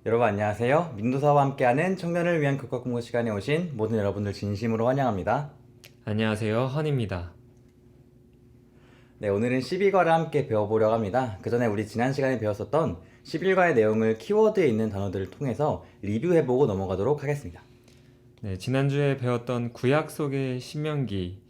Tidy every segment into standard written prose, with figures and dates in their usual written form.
여러분 안녕하세요. 민도사와 함께하는 청년을 위한 교과 공부 시간에 오신 모든 여러분들 진심으로 환영합니다. 안녕하세요, 헌입니다. 네, 오늘은 12과를 함께 배워보려고 합니다. 그 전에 우리 지난 시간에 배웠었던 11과의 내용을 키워드에 있는 단어들을 통해서 리뷰해보고 넘어가도록 하겠습니다. 네, 지난주에 배웠던 구약 속의 신명기,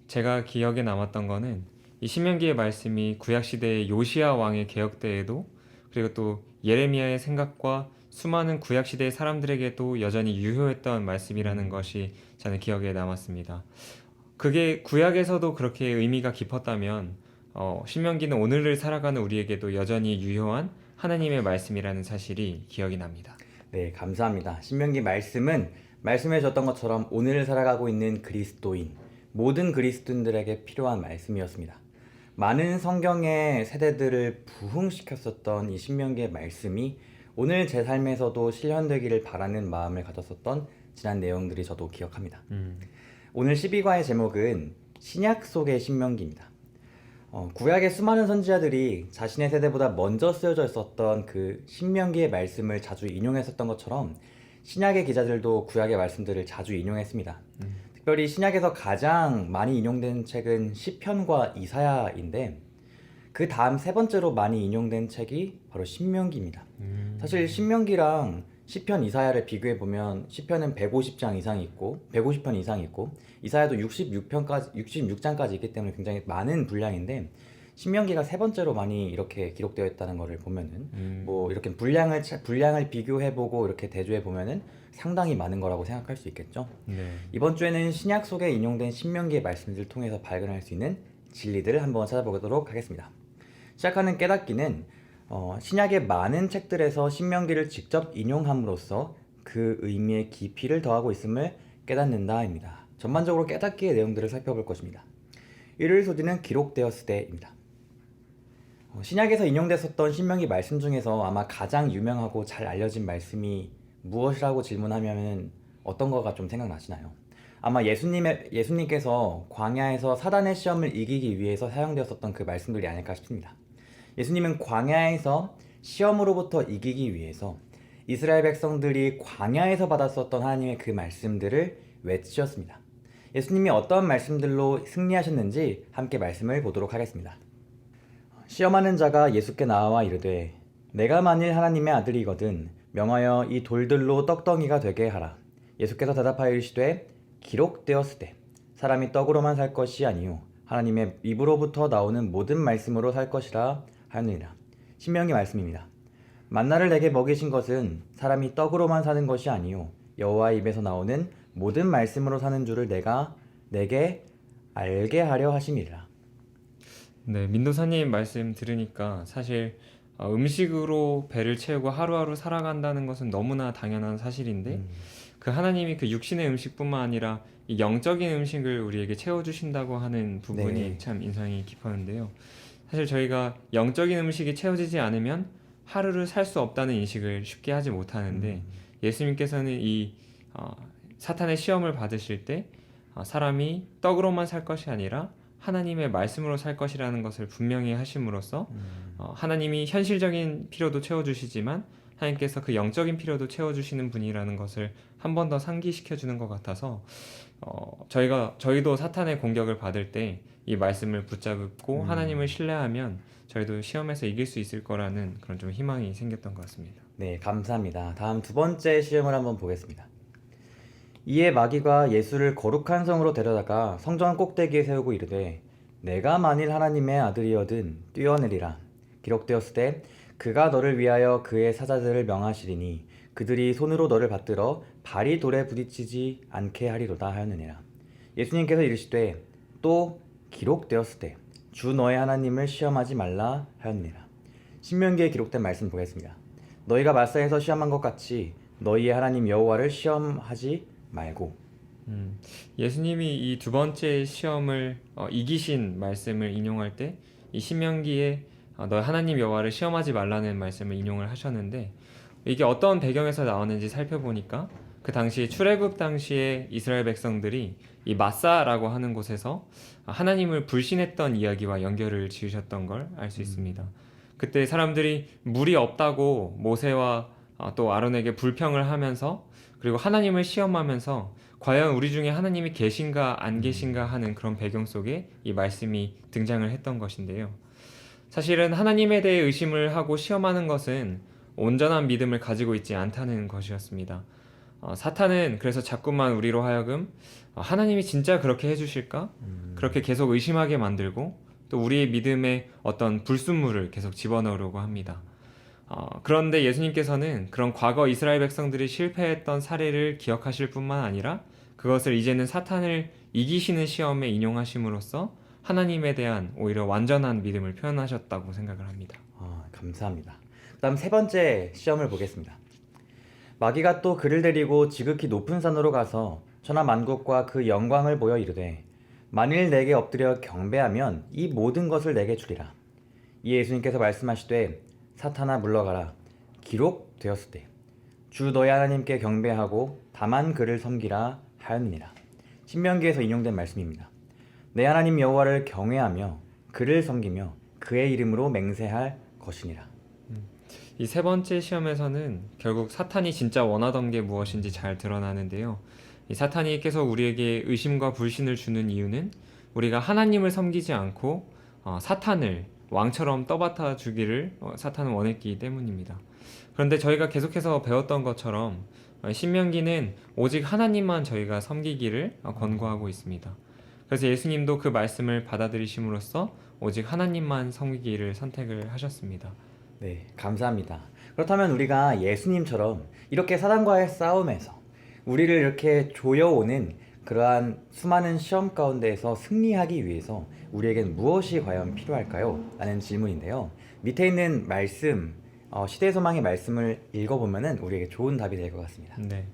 제가 기억에 남았던 거는 이 신명기의 말씀이 구약 시대의 요시야 왕의 개혁 때에도 그리고 또 예레미야의 생각과 수많은 구약 시대의 사람들에게도 여전히 유효했던 말씀이라는 것이 저는 기억에 남았습니다. 그게 구약에서도 그렇게 의미가 깊었다면 신명기는 오늘을 살아가는 우리에게도 여전히 유효한 하나님의 말씀이라는 사실이 기억이 납니다. 네, 감사합니다. 신명기 말씀은 말씀해줬던 것처럼 오늘을 살아가고 있는 그리스도인, 모든 그리스도인들에게 필요한 말씀이었습니다. 많은 성경의 세대들을 부흥시켰었던 이 신명기의 말씀이 오늘 제 삶에서도 실현되기를 바라는 마음을 가졌었던 지난 내용들이 저도 기억합니다. 오늘 12과의 제목은 신약 속의 신명기입니다. 구약의 수많은 선지자들이 자신의 세대보다 먼저 쓰여져 있었던 그 신명기의 말씀을 자주 인용했었던 것처럼 신약의 기자들도 구약의 말씀들을 자주 인용했습니다. 특별히 신약에서 가장 많이 인용된 책은 시편과 이사야인데 그 다음 세 번째로 많이 인용된 책이 바로 신명기입니다. 사실 신명기랑 시편 이사야를 비교해 보면 시편은 150장 이상이 있고 150편 이상이 있고 이사야도 66장까지 있기 때문에 굉장히 많은 분량인데 신명기가 세 번째로 많이 이렇게 기록되어 있다는 것을 보면은 뭐 이렇게 분량을 비교해 보고 이렇게 대조해 보면은 상당히 많은 거라고 생각할 수 있겠죠. 네. 이번 주에는 신약 속에 인용된 신명기의 말씀들을 통해서 발견할 수 있는 진리들을 한번 찾아보도록 하겠습니다. 시작하는 깨닫기는 신약의 많은 책들에서 신명기를 직접 인용함으로써 그 의미의 깊이를 더하고 있음을 깨닫는다입니다. 전반적으로 깨닫기의 내용들을 살펴볼 것입니다. 일요일 소지는 기록되었을 때입니다. 신약에서 인용됐었던 신명기 말씀 중에서 아마 가장 유명하고 잘 알려진 말씀이 무엇이라고 질문하면 어떤 거가 좀 생각나시나요? 아마 예수님께서 광야에서 사단의 시험을 이기기 위해서 사용되었었던 그 말씀들이 아닐까 싶습니다. 예수님은 광야에서 시험으로부터 이기기 위해서 이스라엘 백성들이 광야에서 받았었던 하나님의 그 말씀들을 외치셨습니다. 예수님이 어떤 말씀들로 승리하셨는지 함께 말씀을 보도록 하겠습니다. 시험하는 자가 예수께 나와 이르되 내가 만일 하나님의 아들이거든 명하여 이 돌들로 떡덩이가 되게 하라. 예수께서 대답하여 이르시되 기록되었을 때 사람이 떡으로만 살 것이 아니요 하나님의 입으로부터 나오는 모든 말씀으로 살 것이라 하느니라. 신명기 말씀입니다. 만나를 내게 먹이신 것은 사람이 떡으로만 사는 것이 아니요 여호와의 입에서 나오는 모든 말씀으로 사는 줄을 내가 내게 알게 하려 하심이라. 네, 민도사님 말씀 들으니까 사실 음식으로 배를 채우고 하루하루 살아간다는 것은 너무나 당연한 사실인데 그 하나님이 그 육신의 음식뿐만 아니라 이 영적인 음식을 우리에게 채워주신다고 하는 부분이 네. 참 인상이 깊었는데요. 사실 저희가 영적인 음식이 채워지지 않으면 하루를 살 수 없다는 인식을 쉽게 하지 못하는데 예수님께서는 이 어, 사탄의 시험을 받으실 때 사람이 떡으로만 살 것이 아니라 하나님의 말씀으로 살 것이라는 것을 분명히 하심으로써 하나님이 현실적인 필요도 채워주시지만 하나님께서 그 영적인 필요도 채워주시는 분이라는 것을 한 번 더 상기시켜 주는 것 같아서 저희도 사탄의 공격을 받을 때 이 말씀을 붙잡고 하나님을 신뢰하면 저희도 시험에서 이길 수 있을 거라는 그런 좀 희망이 생겼던 것 같습니다. 네, 감사합니다. 다음 두 번째 시험을 한번 보겠습니다. 이에 마귀가 예수를 거룩한 성으로 데려다가 성전 꼭대기에 세우고 이르되 내가 만일 하나님의 아들이어든 뛰어내리라. 기록되었을 때 그가 너를 위하여 그의 사자들을 명하시리니 그들이 손으로 너를 받들어 발이 돌에 부딪히지 않게 하리로다 하였느니라. 예수님께서 이르시되 또 기록되었을 때 주 너의 하나님을 시험하지 말라 하였느니라. 신명기에 기록된 말씀 보겠습니다. 너희가 마사에서 시험한 것 같이 너희의 하나님 여호와를 시험하지 말고. 예수님이 이 두 번째 시험을 이기신 말씀을 인용할 때 이 신명기에 너 하나님 여호와를 시험하지 말라는 말씀을 인용을 하셨는데 이게 어떤 배경에서 나오는지 살펴보니까 그 당시 출애굽 당시에 이스라엘 백성들이 이 마사라고 하는 곳에서 하나님을 불신했던 이야기와 연결을 지으셨던 걸 알 수 있습니다. 그때 사람들이 물이 없다고 모세와 또 아론에게 불평을 하면서 그리고 하나님을 시험하면서 과연 우리 중에 하나님이 계신가 안 계신가 하는 그런 배경 속에 이 말씀이 등장을 했던 것인데요. 사실은 하나님에 대해 의심을 하고 시험하는 것은 온전한 믿음을 가지고 있지 않다는 것이었습니다. 사탄은 그래서 자꾸만 우리로 하여금 하나님이 진짜 그렇게 해주실까? 그렇게 계속 의심하게 만들고 또 우리의 믿음에 어떤 불순물을 계속 집어넣으려고 합니다. 그런데 예수님께서는 그런 과거 이스라엘 백성들이 실패했던 사례를 기억하실 뿐만 아니라 그것을 이제는 사탄을 이기시는 시험에 인용하심으로써 하나님에 대한 오히려 완전한 믿음을 표현하셨다고 생각을 합니다. 감사합니다. 그다음 세 번째 시험을 보겠습니다. 마귀가 또 그를 데리고 지극히 높은 산으로 가서 천하 만국과 그 영광을 보여 이르되 만일 내게 엎드려 경배하면 이 모든 것을 내게 주리라. 이에 예수님께서 말씀하시되 사탄아 물러가라. 기록되었으되 주 너의 하나님께 경배하고 다만 그를 섬기라 하였느니라. 신명기에서 인용된 말씀입니다. 내 하나님 여호와를 경외하며 그를 섬기며 그의 이름으로 맹세할 것이니라. 이 세 번째 시험에서는 결국 사탄이 진짜 원하던 게 무엇인지 잘 드러나는데요. 이 사탄이 계속 우리에게 의심과 불신을 주는 이유는 우리가 하나님을 섬기지 않고 사탄을 왕처럼 떠받아 주기를 사탄은 원했기 때문입니다. 그런데 저희가 계속해서 배웠던 것처럼 신명기는 오직 하나님만 저희가 섬기기를 권고하고 있습니다. 그래서 예수님도 그 말씀을 받아들이심으로써 오직 하나님만 섬기기를 선택을 하셨습니다. 네, 감사합니다. 그렇다면 우리가 예수님처럼 이렇게 사단과의 싸움에서 우리를 이렇게 조여오는 그러한 수많은 시험 가운데에서 승리하기 위해서 우리에겐 무엇이 과연 필요할까요? 라는 질문인데요. 밑에 있는 말씀, 시대소망의 말씀을 읽어보면 우리에게 좋은 답이 될 것 같습니다. 네.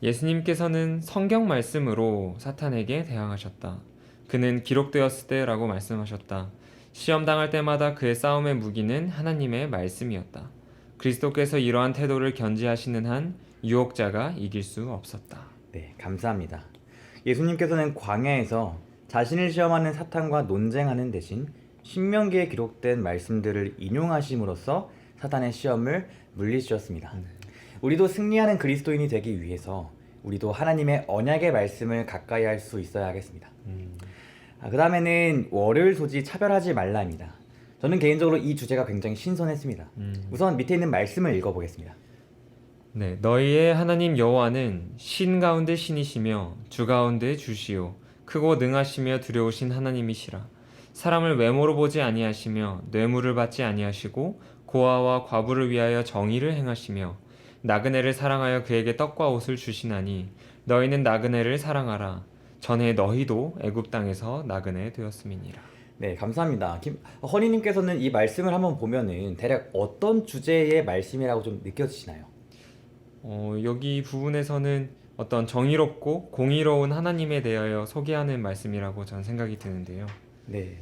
예수님께서는 성경 말씀으로 사탄에게 대항하셨다. 그는 기록되었을 때라고 말씀하셨다. 시험 당할 때마다 그의 싸움의 무기는 하나님의 말씀이었다. 그리스도께서 이러한 태도를 견지하시는 한 유혹자가 이길 수 없었다. 네, 감사합니다. 예수님께서는 광야에서 자신을 시험하는 사탄과 논쟁하는 대신 신명기에 기록된 말씀들을 인용하심으로써 사탄의 시험을 물리치셨습니다. 우리도 승리하는 그리스도인이 되기 위해서 우리도 하나님의 언약의 말씀을 가까이 할 수 있어야 하겠습니다. 그 다음에는 월요일 소지 차별하지 말라입니다. 저는 개인적으로 이 주제가 굉장히 신선했습니다. 우선 밑에 있는 말씀을 읽어보겠습니다. 네, 너희의 하나님 여호와는 신 가운데 신이시며 주 가운데 주시요 크고 능하시며 두려우신 하나님이시라. 사람을 외모로 보지 아니하시며 뇌물을 받지 아니하시고 고아와 과부를 위하여 정의를 행하시며 나그네를 사랑하여 그에게 떡과 옷을 주시나니 너희는 나그네를 사랑하라. 전에 너희도 애굽 땅에서 나그네 되었음이니라. 네, 감사합니다. 허니님께서는 이 말씀을 한번 보면은 대략 어떤 주제의 말씀이라고 좀 느껴지시나요? 여기 부분에서는 어떤 정의롭고 공의로운 하나님에 대하여 소개하는 말씀이라고 저는 생각이 드는데요. 네,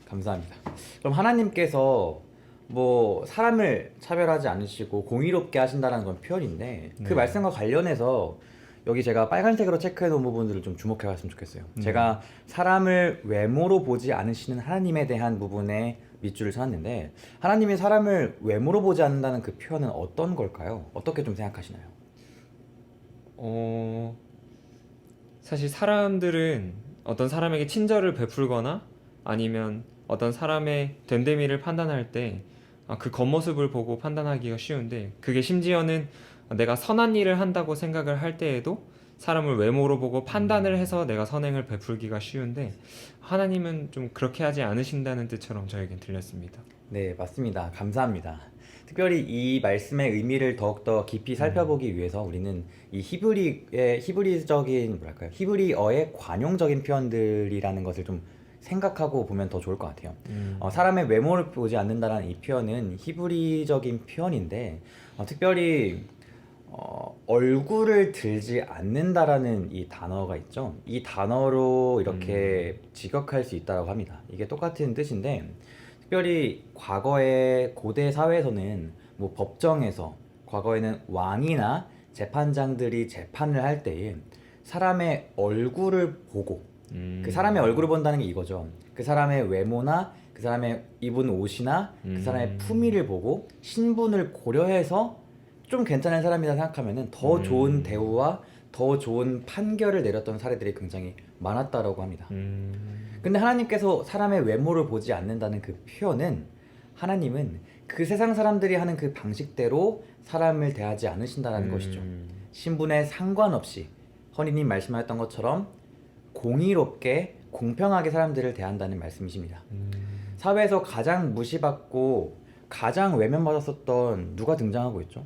감사합니다. 그럼 하나님께서 뭐 사람을 차별하지 않으시고 공의롭게 하신다는 건 표현인데 그 네. 말씀과 관련해서 여기 제가 빨간색으로 체크해 놓은 부분들을 좀 주목해 봤으면 좋겠어요. 제가 사람을 외모로 보지 않으시는 하나님에 대한 부분에 밑줄을 쳐놨는데 하나님이 사람을 외모로 보지 않는다는 그 표현은 어떤 걸까요? 어떻게 좀 생각하시나요? 사실 사람들은 어떤 사람에게 친절을 베풀거나 아니면 어떤 사람의 됨됨이를 판단할 때 그 겉모습을 보고 판단하기가 쉬운데 그게 심지어는 내가 선한 일을 한다고 생각을 할 때에도 사람을 외모로 보고 판단을 해서 내가 선행을 베풀기가 쉬운데 하나님은 좀 그렇게 하지 않으신다는 뜻처럼 저에겐 들렸습니다. 네, 맞습니다. 감사합니다. 특별히 이 말씀의 의미를 더욱더 깊이 살펴보기 위해서 우리는 이 히브리적인 뭐랄까요? 히브리어의 관용적인 표현들이라는 것을 좀 생각하고 보면 더 좋을 것 같아요. 사람의 외모를 보지 않는다는 이 표현은 히브리적인 표현인데 특별히 얼굴을 들지 않는다라는 이 단어가 있죠. 이 단어로 이렇게 직역할 수 있다고 합니다. 이게 똑같은 뜻인데 특별히 과거의 고대 사회에서는 뭐 법정에서 과거에는 왕이나 재판장들이 재판을 할 때에 사람의 얼굴을 보고 그 사람의 얼굴을 본다는 게 이거죠. 그 사람의 외모나 그 사람의 입은 옷이나 그 사람의 품위를 보고 신분을 고려해서 좀 괜찮은 사람이다 생각하면은 더 좋은 대우와 더 좋은 판결을 내렸던 사례들이 굉장히 많았다라고 합니다. 근데 하나님께서 사람의 외모를 보지 않는다는 그 표현은 하나님은 그 세상 사람들이 하는 그 방식대로 사람을 대하지 않으신다는 것이죠. 신분에 상관없이 허니님 말씀하셨던 것처럼 공의롭게 공평하게 사람들을 대한다는 말씀이십니다. 사회에서 가장 무시받고 가장 외면받았었던 누가 등장하고 있죠?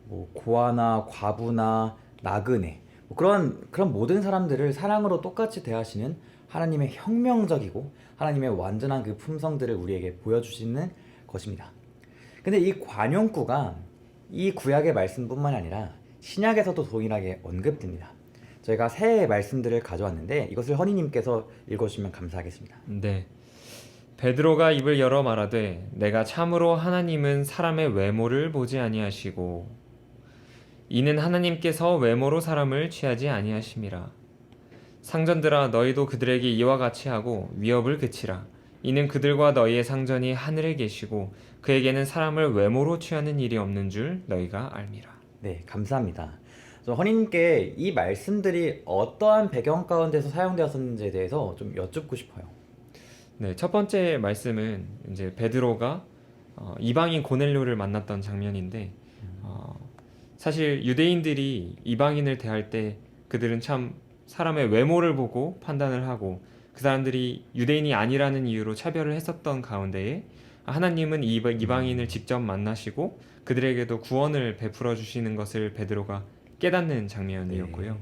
뭐 고아나 과부나 나그네 뭐 그런 모든 사람들을 사랑으로 똑같이 대하시는 하나님의 혁명적이고 하나님의 완전한 그 품성들을 우리에게 보여주시는 것입니다. 근데 이 관용구가 이 구약의 말씀뿐만 아니라 신약에서도 동일하게 언급됩니다. 저희가 새 말씀들을 가져왔는데 이것을 허니님께서 읽어주시면 감사하겠습니다. 네. 베드로가 입을 열어 말하되 내가 참으로 하나님은 사람의 외모를 보지 아니하시고 이는 하나님께서 외모로 사람을 취하지 아니하심이라. 상전들아 너희도 그들에게 이와 같이 하고 위협을 그치라. 이는 그들과 너희의 상전이 하늘에 계시고 그에게는 사람을 외모로 취하는 일이 없는 줄 너희가 알미라. 네, 감사합니다. 허니님께 이 말씀들이 어떠한 배경 가운데서 사용되었는지에 대해서 좀 여쭙고 싶어요. 네, 첫 번째 말씀은 이제 베드로가 이방인 고넬료를 만났던 장면인데 사실 유대인들이 이방인을 대할 때 그들은 참 사람의 외모를 보고 판단을 하고 그 사람들이 유대인이 아니라는 이유로 차별을 했었던 가운데에 하나님은 이방인을 직접 만나시고 그들에게도 구원을 베풀어 주시는 것을 베드로가 깨닫는 장면이었고요.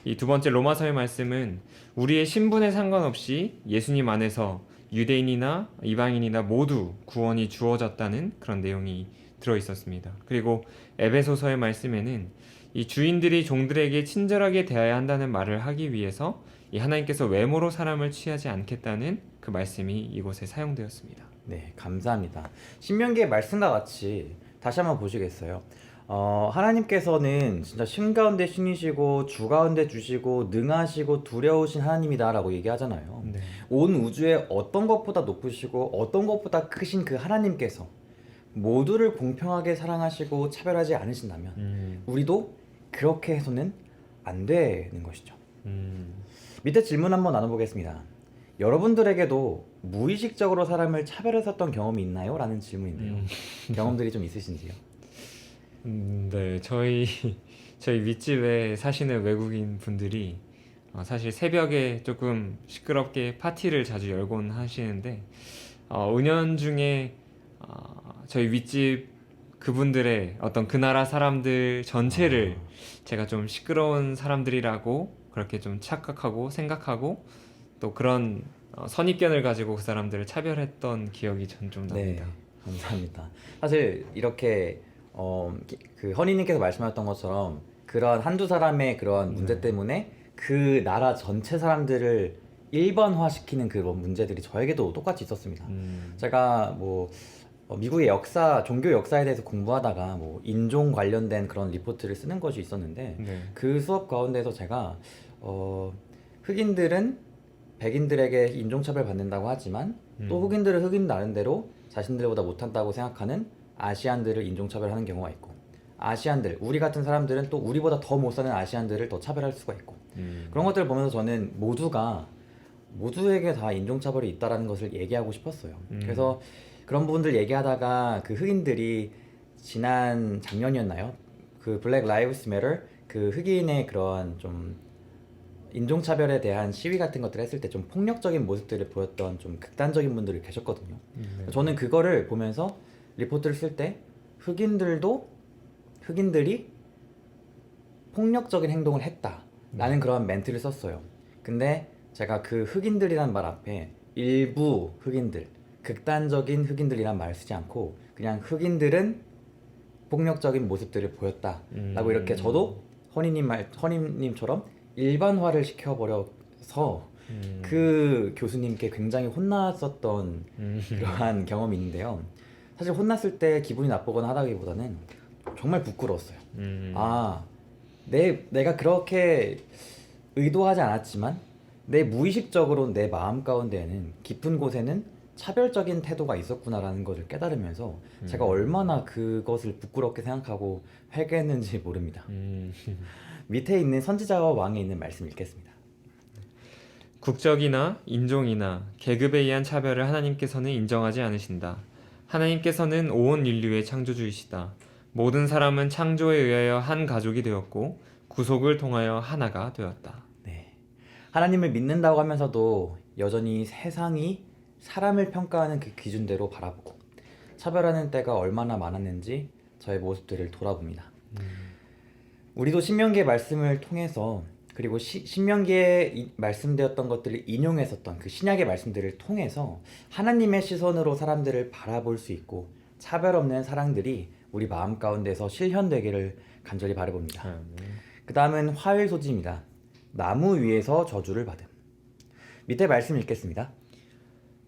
이 두 번째 로마서의 말씀은 우리의 신분에 상관없이 예수님 안에서 유대인이나 이방인이나 모두 구원이 주어졌다는 그런 내용이 들어 있었습니다. 그리고 에베소서의 말씀에는 이 주인들이 종들에게 친절하게 대해야 한다는 말을 하기 위해서 이 하나님께서 외모로 사람을 취하지 않겠다는 그 말씀이 이곳에 사용되었습니다. 네, 감사합니다. 신명기의 말씀과 같이 다시 한번 보시겠어요? 하나님께서는 진짜 신 가운데 신이시고 주 가운데 주시고 능하시고 두려우신 하나님이다라고 얘기하잖아요. 네. 온 우주에 어떤 것보다 높으시고 어떤 것보다 크신 그 하나님께서 모두를 공평하게 사랑하시고 차별하지 않으신다면 우리도 그렇게 해서는 안 되는 것이죠. 밑에 질문 한번 나눠보겠습니다. 여러분들에게도 무의식적으로 사람을 차별했었던 경험이 있나요? 라는 질문인데요. 경험들이 좀 있으신지요? 네, 저희 윗집에 사시는 외국인 분들이 사실 새벽에 조금 시끄럽게 파티를 자주 열곤 하시는데 은연중에 저희 윗집 그분들의 어떤 그 나라 사람들 전체를 제가 좀 시끄러운 사람들이라고 그렇게 좀 착각하고 생각하고 또 그런 선입견을 가지고 그 사람들을 차별했던 기억이 전 좀 네, 납니다. 감사합니다. 사실 이렇게 그 허니님께서 말씀하셨던 것처럼 그런 한두 사람의 그런 문제 때문에 그 나라 전체 사람들을 일반화시키는 그런 문제들이 저에게도 똑같이 있었습니다. 제가 뭐 미국의 역사, 종교 역사에 대해서 공부하다가 뭐 인종 관련된 그런 리포트를 쓰는 것이 있었는데 네. 그 수업 가운데서 제가 흑인들은 백인들에게 인종차별 받는다고 하지만 또 흑인들은 흑인 나름대로 자신들보다 못한다고 생각하는 아시안들을 인종차별하는 경우가 있고 아시안들, 우리 같은 사람들은 또 우리보다 더 못 사는 아시안들을 더 차별할 수가 있고 그런 것들을 보면서 저는 모두에게 다 인종차별이 있다라는 것을 얘기하고 싶었어요. 그래서 그런 부분들 얘기하다가 그 흑인들이 지난 작년이었나요? 그 블랙 라이브스 매터 그 흑인의 그런 좀 인종차별에 대한 시위 같은 것들을 했을 때 좀 폭력적인 모습들을 보였던 좀 극단적인 분들이 계셨거든요. 네. 저는 그거를 보면서 리포트를 쓸 때 흑인들이 폭력적인 행동을 했다라는 그런 멘트를 썼어요. 근데 제가 그 흑인들이란 말 앞에 일부 흑인들, 극단적인 흑인들이란 말을 쓰지 않고 그냥 흑인들은 폭력적인 모습들을 보였다라고 이렇게 저도 허니님처럼 일반화를 시켜버려서 그 교수님께 굉장히 혼났었던 그러한 경험이 있는데요. 사실 혼났을 때 기분이 나쁘거나 하다기보다는 정말 부끄러웠어요. 내가 그렇게 의도하지 않았지만 내 무의식적으로 내 마음 가운데에는 깊은 곳에는 차별적인 태도가 있었구나라는 것을 깨달으면서 제가 얼마나 그것을 부끄럽게 생각하고 회개했는지 모릅니다. 음. 밑에 있는 선지자와 왕에 있는 말씀 읽겠습니다. 국적이나 인종이나 계급에 의한 차별을 하나님께서는 인정하지 않으신다. 하나님께서는 온 인류의 창조주이시다. 모든 사람은 창조에 의하여 한 가족이 되었고 구속을 통하여 하나가 되었다. 네. 하나님을 믿는다고 하면서도 여전히 세상이 사람을 평가하는 그 기준대로 바라보고 차별하는 때가 얼마나 많았는지 저의 모습들을 돌아봅니다. 우리도 신명기의 말씀을 통해서 그리고 신명기에 말씀되었던 것들을 인용했었던 그 신약의 말씀들을 통해서 하나님의 시선으로 사람들을 바라볼 수 있고 차별 없는 사랑들이 우리 마음 가운데서 실현되기를 간절히 바라봅니다. 그 다음은 화일 소지입니다. 나무 위에서 저주를 받음. 밑에 말씀 읽겠습니다.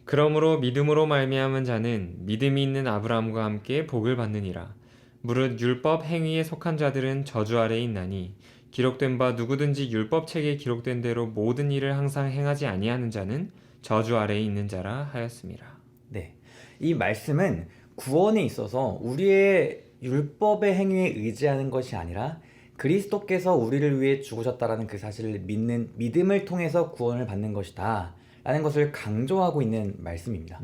그러므로 믿음으로 말미암은 자는 믿음이 있는 아브라함과 함께 복을 받느니라. 무릇 율법 행위에 속한 자들은 저주 아래에 있나니 기록된 바 누구든지 율법책에 기록된 대로 모든 일을 항상 행하지 아니하는 자는 저주 아래에 있는 자라 하였습니다. 네, 이 말씀은 구원에 있어서 우리의 율법의 행위에 의지하는 것이 아니라 그리스도께서 우리를 위해 죽으셨다라는 그 사실을 믿는 믿음을 통해서 구원을 받는 것이다 라는 것을 강조하고 있는 말씀입니다.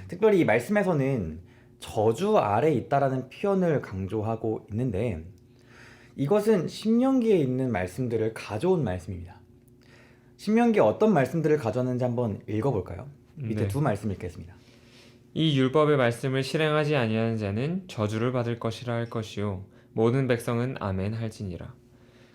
특별히 이 말씀에서는 저주 아래에 있다라는 표현을 강조하고 있는데 이것은 신명기에 있는 말씀들을 가져온 말씀입니다. 신명기에 어떤 말씀들을 가져왔는지 한번 읽어볼까요? 밑에 네. 두 말씀 읽겠습니다. 이 율법의 말씀을 실행하지 아니하는 자는 저주를 받을 것이라 할 것이요 모든 백성은 아멘 할지니라.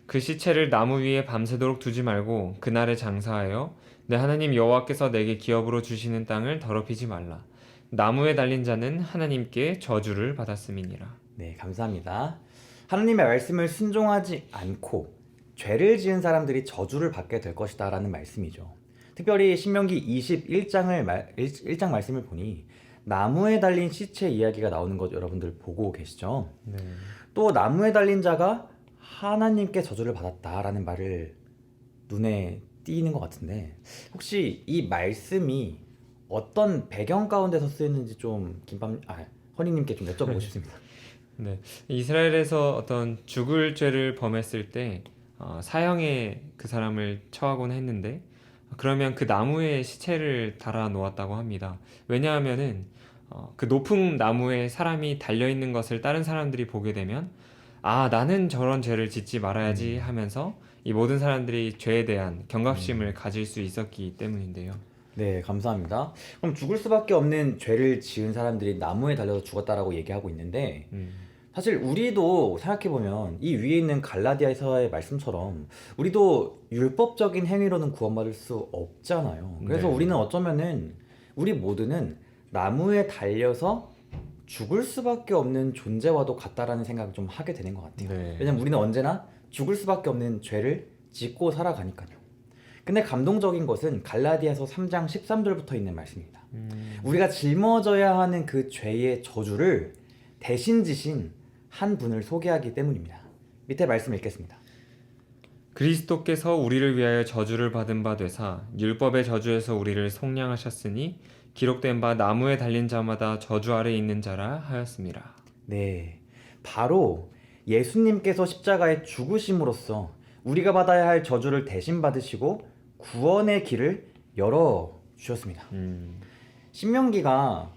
그 시체를 나무 위에 밤새도록 두지 말고 그날에 장사하여 내 하나님 여호와께서 내게 기업으로 주시는 땅을 더럽히지 말라. 나무에 달린 자는 하나님께 저주를 받았음이니라. 네, 감사합니다. 하나님의 말씀을 순종하지 않고 죄를 지은 사람들이 저주를 받게 될 것이다 라는 말씀이죠. 특별히 신명기 21장 말씀을 보니 나무에 달린 시체 이야기가 나오는 것 여러분들 보고 계시죠? 네. 또 나무에 달린 자가 하나님께 저주를 받았다라는 말을 눈에 띄는 것 같은데 혹시 이 말씀이 어떤 배경 가운데서 쓰였는지 좀 허니님께 좀 여쭤보고 싶습니다. 네, 이스라엘에서 어떤 죽을 죄를 범했을 때 사형에 그 사람을 처하곤 했는데 그러면 그 나무에 시체를 달아 놓았다고 합니다. 왜냐하면은 그 높은 나무에 사람이 달려 있는 것을 다른 사람들이 보게 되면 아 나는 저런 죄를 짓지 말아야지 하면서 이 모든 사람들이 죄에 대한 경각심을 가질 수 있었기 때문인데요. 네, 감사합니다. 그럼 죽을 수밖에 없는 죄를 지은 사람들이 나무에 달려서 죽었다라고 얘기하고 있는데 사실 우리도 생각해보면 이 위에 있는 갈라디아서의 말씀처럼 우리도 율법적인 행위로는 구원받을 수 없잖아요. 그래서 네. 우리는 어쩌면은 우리 모두는 나무에 달려서 죽을 수밖에 없는 존재와도 같다라는 생각을 좀 하게 되는 것 같아요. 네. 왜냐면 우리는 언제나 죽을 수밖에 없는 죄를 짓고 살아가니까요. 근데 감동적인 것은 갈라디아서 3장 13절부터 있는 말씀입니다. 우리가 짊어져야 하는 그 죄의 저주를 대신 지신 한 분을 소개하기 때문입니다. 밑에 말씀 읽겠습니다. 그리스도께서 우리를 위하여 저주를 받은 바 되사 율법의 저주에서 우리를 속량하셨으니 기록된 바 나무에 달린 자마다 저주 아래 있는 자라 하였습니다. 네, 바로 예수님께서 십자가에 죽으심으로써 우리가 받아야 할 저주를 대신 받으시고 구원의 길을 열어 주셨습니다. 신명기가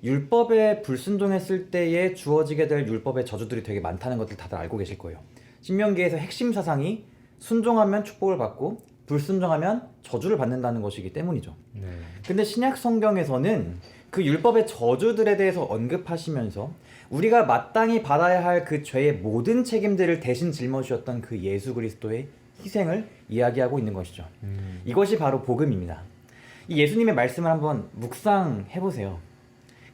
율법에 불순종했을 때에 주어지게 될 율법의 저주들이 되게 많다는 것들 다들 알고 계실 거예요. 신명기에서 핵심 사상이 순종하면 축복을 받고 불순종하면 저주를 받는다는 것이기 때문이죠. 네. 근데 신약 성경에서는 그 율법의 저주들에 대해서 언급하시면서 우리가 마땅히 받아야 할 그 죄의 모든 책임들을 대신 짊어지셨던 그 예수 그리스도의 희생을 이야기하고 있는 것이죠. 이것이 바로 복음입니다. 이 예수님의 말씀을 한번 묵상해 보세요.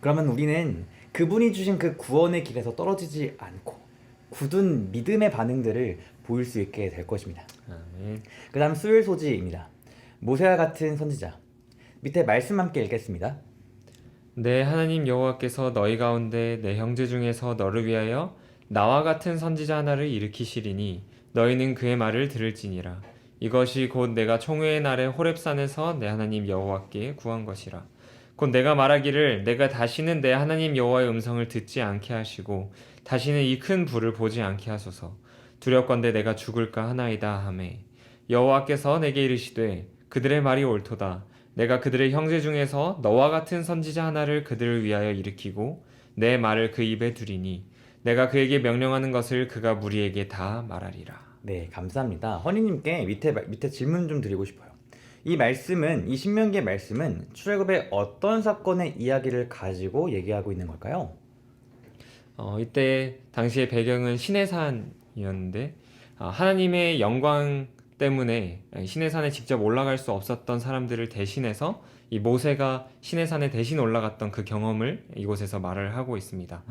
그러면 우리는 그분이 주신 그 구원의 길에서 떨어지지 않고 굳은 믿음의 반응들을 보일 수 있게 될 것입니다. 아멘. 그 다음 수요일 소지입니다. 모세와 같은 선지자. 밑에 말씀 함께 읽겠습니다. 내 하나님 여호와께서 너희 가운데 내 형제 중에서 너를 위하여 나와 같은 선지자 하나를 일으키시리니 너희는 그의 말을 들을지니라. 이것이 곧 내가 총회의 날에 호렙산에서 내 하나님 여호와께 구한 것이라. 곧 내가 말하기를 내가 다시는 내 하나님 여호와의 음성을 듣지 않게 하시고 다시는 이 큰 불을 보지 않게 하소서. 두렵건대 내가 죽을까 하나이다 하매 여호와께서 내게 이르시되 그들의 말이 옳도다. 내가 그들의 형제 중에서 너와 같은 선지자 하나를 그들을 위하여 일으키고 내 말을 그 입에 두리니 내가 그에게 명령하는 것을 그가 무리에게 다 말하리라. 네, 감사합니다. 허니님께 밑에 질문 좀 드리고 싶어요. 이 신명기의 말씀은 출애굽의 어떤 사건의 이야기를 가지고 얘기하고 있는 걸까요? 이때 당시의 배경은 시내산이었는데 하나님의 영광 때문에 시내산에 직접 올라갈 수 없었던 사람들을 대신해서 이 모세가 시내산에 대신 올라갔던 그 경험을 이곳에서 말을 하고 있습니다.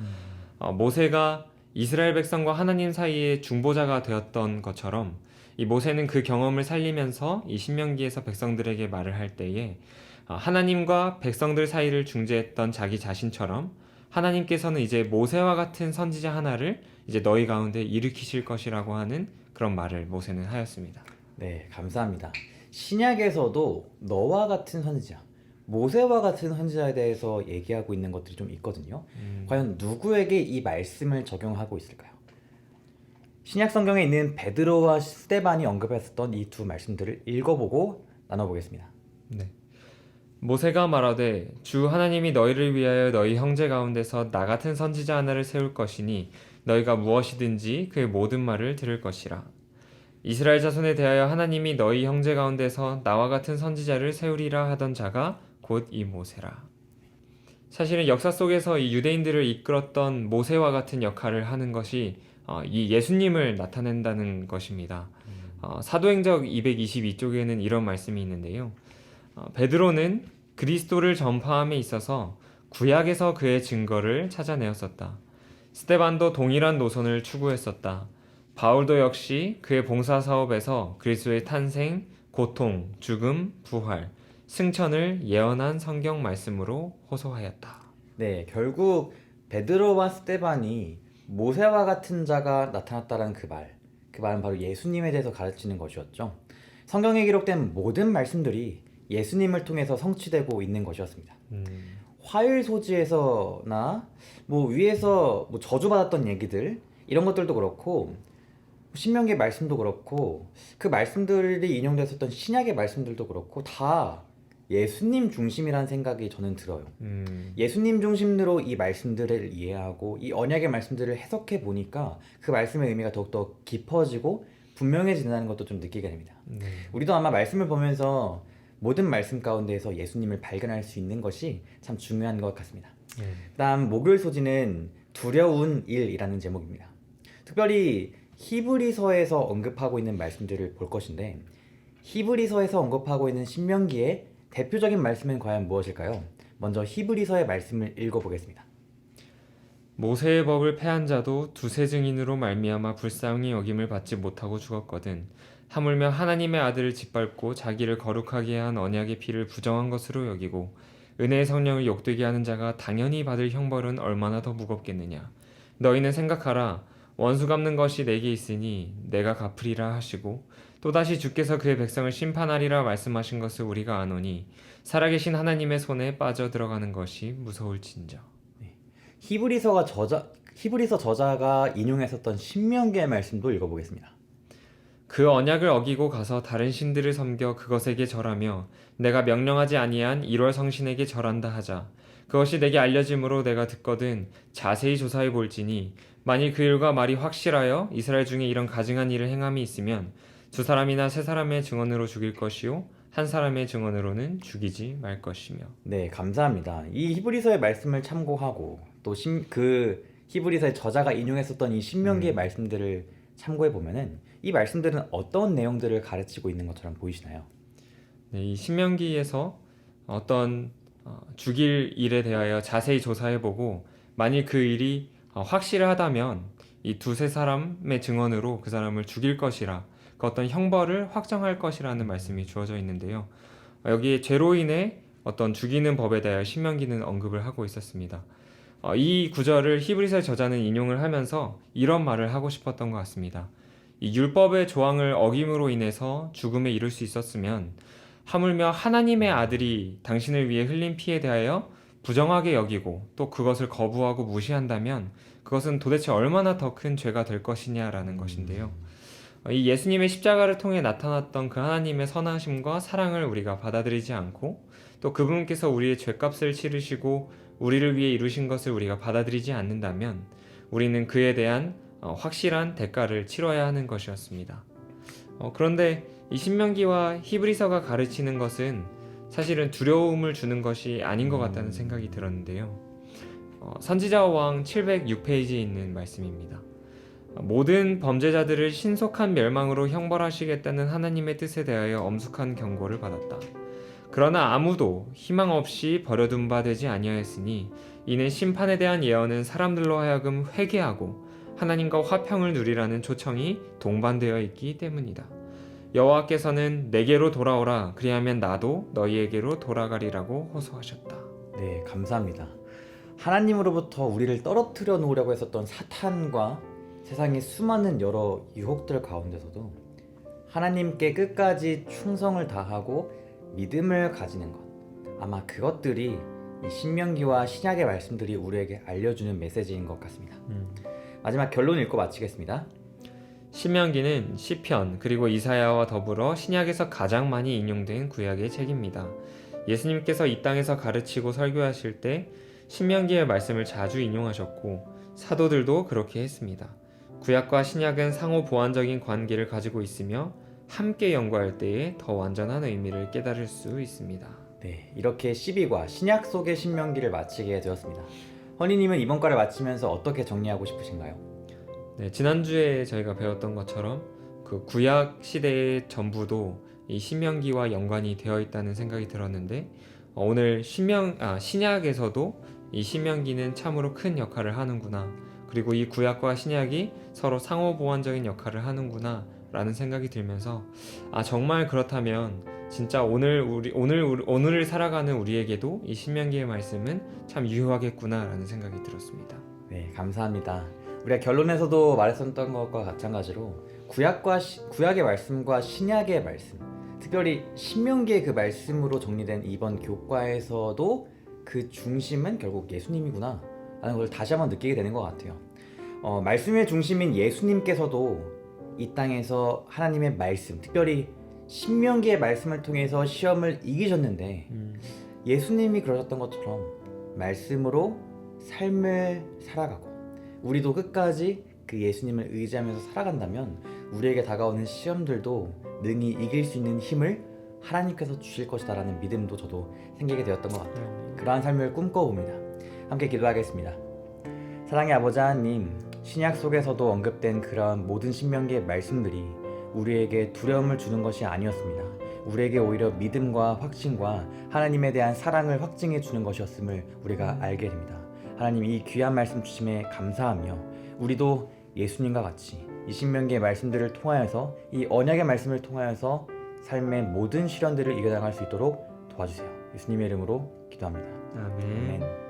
모세가 이스라엘 백성과 하나님 사이의 중보자가 되었던 것처럼 이 모세는 그 경험을 살리면서 이 신명기에서 백성들에게 말을 할 때에 하나님과 백성들 사이를 중재했던 자기 자신처럼 하나님께서는 이제 모세와 같은 선지자 하나를 이제 너희 가운데 일으키실 것이라고 하는 그런 말을 모세는 하였습니다. 네, 감사합니다. 신약에서도 너와 같은 선지자, 모세와 같은 선지자에 대해서 얘기하고 있는 것들이 좀 있거든요. 과연 누구에게 이 말씀을 적용하고 있을까요? 신약 성경에 있는 베드로와 스데반이 언급했었던 이 두 말씀들을 읽어보고 나눠보겠습니다. 네. 모세가 말하되 주 하나님이 너희를 위하여 너희 형제 가운데서 나 같은 선지자 하나를 세울 것이니 너희가 무엇이든지 그의 모든 말을 들을 것이라. 이스라엘 자손에 대하여 하나님이 너희 형제 가운데서 나와 같은 선지자를 세우리라 하던 자가 곧 이 모세라. 사실은 역사 속에서 이 유대인들을 이끌었던 모세와 같은 역할을 하는 것이 이 예수님을 나타낸다는 것입니다. 사도행적 222쪽에는 이런 말씀이 있는데요. 베드로는 그리스도를 전파함에 있어서 구약에서 그의 증거를 찾아내었었다. 스데반도 동일한 노선을 추구했었다. 바울도 역시 그의 봉사 사업에서 그리스도의 탄생, 고통, 죽음, 부활, 승천을 예언한 성경 말씀으로 호소하였다. 네, 결국 베드로와 스데반이 모세와 같은 자가 나타났다는 그 말은 바로 예수님에 대해서 가르치는 것이었죠. 성경에 기록된 모든 말씀들이 예수님을 통해서 성취되고 있는 것이었습니다. 화일 소지에서나 위에서 저주받았던 얘기들 이런 것들도 그렇고 신명기의 말씀도 그렇고 그 말씀들이 인용됐었던 신약의 말씀들도 그렇고 다 예수님 중심이라는 생각이 저는 들어요. 예수님 중심으로 이 말씀들을 이해하고 이 언약의 말씀들을 해석해 보니까 그 말씀의 의미가 더욱더 깊어지고 분명해진다는 것도 좀 느끼게 됩니다. 우리도 아마 말씀을 보면서 모든 말씀 가운데에서 예수님을 발견할 수 있는 것이 참 중요한 것 같습니다. 그다음 목요일 소지는 두려운 일이라는 제목입니다. 특별히 히브리서에서 언급하고 있는 말씀들을 볼 것인데 히브리서에서 언급하고 있는 신명기의 대표적인 말씀은 과연 무엇일까요? 먼저 히브리서의 말씀을 읽어보겠습니다. 모세의 법을 패한 자도 두세 증인으로 말미암아 불쌍히 여김을 받지 못하고 죽었거든. 하물며 하나님의 아들을 짓밟고 자기를 거룩하게 한 언약의 피를 부정한 것으로 여기고 은혜의 성령을 욕되게 하는 자가 당연히 받을 형벌은 얼마나 더 무겁겠느냐. 너희는 생각하라. 원수 갚는 것이 내게 있으니 내가 갚으리라 하시고 또다시 주께서 그의 백성을 심판하리라 말씀하신 것을 우리가 아노니 살아계신 하나님의 손에 빠져 들어가는 것이 무서울진저. 히브리서 저자가 인용했었던 신명기의 말씀도 읽어보겠습니다. 그 언약을 어기고 가서 다른 신들을 섬겨 그것에게 절하며 내가 명령하지 아니한 1월 성신에게 절한다 하자. 그것이 내게 알려짐으로 내가 듣거든 자세히 조사해 볼지니 만일 그 일과 말이 확실하여 이스라엘 중에 이런 가증한 일을 행함이 있으면 두 사람이나 세 사람의 증언으로 죽일 것이요 한 사람의 증언으로는 죽이지 말 것이며. 네, 감사합니다. 이 히브리서의 말씀을 참고하고 또 그 히브리서의 저자가 인용했었던 이 신명기의 말씀들을 참고해 보면은 이 말씀들은 어떤 내용들을 가르치고 있는 것처럼 보이시나요? 네, 이 신명기에서 어떤 죽일 일에 대하여 자세히 조사해보고 만일 그 일이 확실하다면 이 두세 사람의 증언으로 그 사람을 죽일 것이라 그 어떤 형벌을 확정할 것이라는 말씀이 주어져 있는데요. 여기에 죄로 인해 어떤 죽이는 법에 대하여 신명기는 언급을 하고 있었습니다. 이 구절을 히브리서의 저자는 인용을 하면서 이런 말을 하고 싶었던 것 같습니다. 이 율법의 조항을 어김으로 인해서 죽음에 이를 수 있었으면 하물며 하나님의 아들이 당신을 위해 흘린 피에 대하여 부정하게 여기고 또 그것을 거부하고 무시한다면 그것은 도대체 얼마나 더 큰 죄가 될 것이냐라는 것인데요. 이 예수님의 십자가를 통해 나타났던 그 하나님의 선하심과 사랑을 우리가 받아들이지 않고 또 그분께서 우리의 죄값을 치르시고 우리를 위해 이루신 것을 우리가 받아들이지 않는다면 우리는 그에 대한 확실한 대가를 치러야 하는 것이었습니다. 그런데 이 신명기와 히브리서가 가르치는 것은 사실은 두려움을 주는 것이 아닌 것 같다는 생각이 들었는데요. 선지자와 왕 706페이지에 있는 말씀입니다. 모든 범죄자들을 신속한 멸망으로 형벌하시겠다는 하나님의 뜻에 대하여 엄숙한 경고를 받았다. 그러나 아무도 희망 없이 버려둔 바 되지 아니하였으니 이는 심판에 대한 예언은 사람들로 하여금 회개하고 하나님과 화평을 누리라는 초청이 동반되어 있기 때문이다. 여호와께서는 내게로 돌아오라 그리하면 나도 너희에게로 돌아가리라고 호소하셨다. 네, 감사합니다. 하나님으로부터 우리를 떨어뜨려 놓으려고 했었던 사탄과 세상의 수많은 여러 유혹들 가운데서도 하나님께 끝까지 충성을 다하고 믿음을 가지는 것, 아마 그것들이 이 신명기와 신약의 말씀들이 우리에게 알려주는 메시지인 것 같습니다. 마지막 결론 읽고 마치겠습니다. 신명기는 시편 그리고 이사야와 더불어 신약에서 가장 많이 인용된 구약의 책입니다. 예수님께서 이 땅에서 가르치고 설교하실 때 신명기의 말씀을 자주 인용하셨고 사도들도 그렇게 했습니다. 구약과 신약은 상호 보완적인 관계를 가지고 있으며 함께 연구할 때에 더 완전한 의미를 깨달을 수 있습니다. 네, 이렇게 12과 신약 속의 신명기를 마치게 되었습니다. 허니님은 이번 과를 마치면서 어떻게 정리하고 싶으신가요? 네, 지난주에 저희가 배웠던 것처럼 그 구약 시대의 전부도 이 신명기와 연관이 되어 있다는 생각이 들었는데 오늘 신약에서도 이 신명기는 참으로 큰 역할을 하는구나, 그리고 이 구약과 신약이 서로 상호 보완적인 역할을 하는구나 라는 생각이 들면서 정말 그렇다면 진짜 오늘을 살아가는 우리에게도 이 신명기의 말씀은 참 유효하겠구나 라는 생각이 들었습니다. 네, 감사합니다. 우리가 결론에서도 말했었던 것과 마찬가지로 구약의 말씀과 신약의 말씀, 특별히 신명기의 그 말씀으로 정리된 이번 교과에서도 그 중심은 결국 예수님이구나 라는 걸 다시 한번 느끼게 되는 것 같아요. 말씀의 중심인 예수님께서도 이 땅에서 하나님의 말씀, 특별히 신명기의 말씀을 통해서 시험을 이기셨는데 예수님이 그러셨던 것처럼 말씀으로 삶을 살아가고 우리도 끝까지 그 예수님을 의지하면서 살아간다면 우리에게 다가오는 시험들도 능히 이길 수 있는 힘을 하나님께서 주실 것이다 라는 믿음도 저도 생기게 되었던 것 같아요. 그러한 삶을 꿈꿔봅니다. 함께 기도하겠습니다. 사랑의 아버지 하나님, 신약 속에서도 언급된 그러한 모든 신명기의 말씀들이 우리에게 두려움을 주는 것이 아니었습니다. 우리에게 오히려 믿음과 확신과 하나님에 대한 사랑을 확증해 주는 것이었음을 우리가 알게 됩니다. 하나님, 이 귀한 말씀 주심에 감사하며 우리도 예수님과 같이 이 신명기의 말씀들을 통하여서, 이 언약의 말씀을 통하여서 삶의 모든 시련들을 이겨나갈 수 있도록 도와주세요. 예수님의 이름으로 기도합니다. 아멘. 아멘.